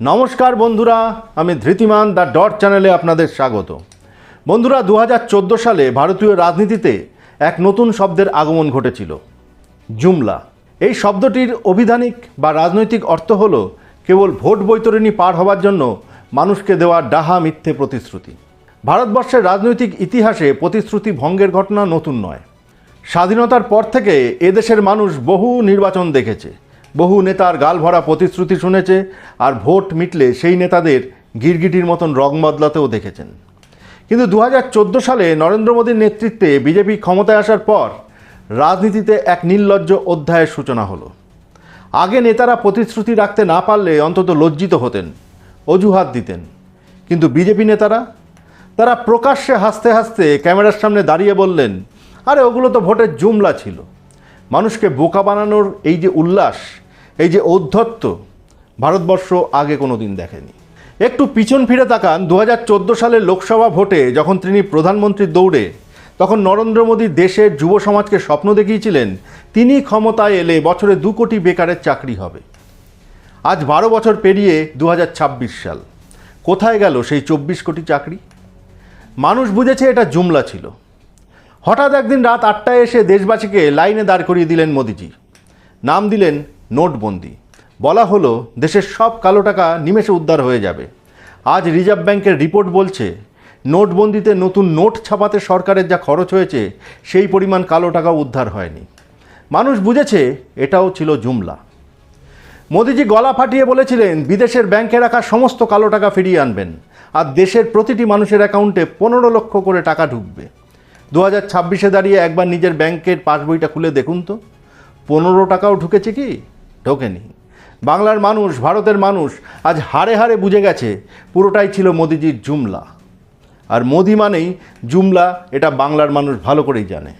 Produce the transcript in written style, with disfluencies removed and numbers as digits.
নমস্কার বন্ধুরা, আমি ধৃতিমান দ্য ডট চ্যানেলে আপনাদের স্বাগত। বন্ধুরা, 2014 সালে ভারতীয় রাজনীতিতে এক নতুন শব্দের আগমন ঘটেছিল, জুমলা। এই শব্দটির অভিধানিক বা রাজনৈতিক অর্থ হল কেবল ভোট বৈতরণী পার হওয়ার জন্য মানুষকে দেওয়া ডাহা মিথ্যে প্রতিশ্রুতি। ভারতবর্ষের রাজনৈতিক ইতিহাসে প্রতিশ্রুতি ভঙ্গের ঘটনা নতুন নয়। স্বাধীনতার পর থেকে এদেশের মানুষ বহু নির্বাচন দেখেছে, বহু নেতার গালভরা প্রতিশ্রুতি শুনেছে, আর ভোট মিটলে সেই নেতাদের গিরগিটির মতন রং বদলাতেও দেখেছেন। কিন্তু 2014 সালে নরেন্দ্র মোদীর নেতৃত্বে বিজেপি ক্ষমতায় আসার পর রাজনীতিতে এক নির্লজ্জ অধ্যায়ের সূচনা হলো। আগে নেতারা প্রতিশ্রুতি রাখতে না পারলে অন্তত লজ্জিত হতেন, অজুহাত দিতেন। কিন্তু বিজেপি নেতারা তারা প্রকাশ্যে হাসতে হাসতে ক্যামেরার সামনে দাঁড়িয়ে বললেন, আরে ওগুলো তো ভোটের জুমলা ছিল। মানুষকে বোকা বানানোর এই যে উল্লাস, এই যে ঔদ্ধত্য, ভারতবর্ষ আগে কোনো দিন দেখেনি। একটু পিছন ফিরে তাকান 2014 সালের লোকসভা ভোটে যখন তিনি প্রধানমন্ত্রীর দৌড়ে, তখন নরেন্দ্র মোদী দেশের যুব সমাজকে স্বপ্ন দেখিয়েছিলেন তিনি ক্ষমতায় এলে বছরে 2 কোটি বেকারের চাকরি হবে। আজ 12 বছর পেরিয়ে 2026 সাল, কোথায় গেল সেই 24 কোটি চাকরি? মানুষ বুঝেছে এটা জুমলা ছিল। হঠাৎ একদিন রাত 8টায় এসে দেশবাসীকে লাইনে দাঁড় করিয়ে দিলেন মোদিজি। নাম দিলেন নোটবন্দি। বলা হলো দেশের সব কালো টাকা নিমেষে উদ্ধার হয়ে যাবে। আজ রিজার্ভ ব্যাংকের রিপোর্ট বলছে নোটবন্দিতে নতুন নোট ছাপাতে সরকারের যা খরচ হয়েছে সেই পরিমাণ কালো টাকা উদ্ধার হয়নি। মানুষ বুঝেছে এটাও ছিল জুমলা। মোদিজি গলা ফাটিয়ে বলেছিলেন বিদেশের ব্যাংকে রাখা সমস্ত কালো টাকা ফিরিয়ে আনবেন, আর দেশের প্রতিটি মানুষের অ্যাকাউন্টে 15 লক্ষ করে টাকা ঢুকবে। 2026-এ দাঁড়িয়ে একবার নিজের ব্যাংকের পাসবইটা খুলে দেখুন তো, 15 টাকাও ঢুকেছে কি? ঢোকেনি। বাংলার মানুষ, ভারতের মানুষ আজ হাড়ে হাড়ে বুঝে গেছে পুরোটাই ছিল মোদিজির জুমলা। আর মোদি মানেই জুমলা, এটা বাংলার মানুষ ভালো করেই জানে।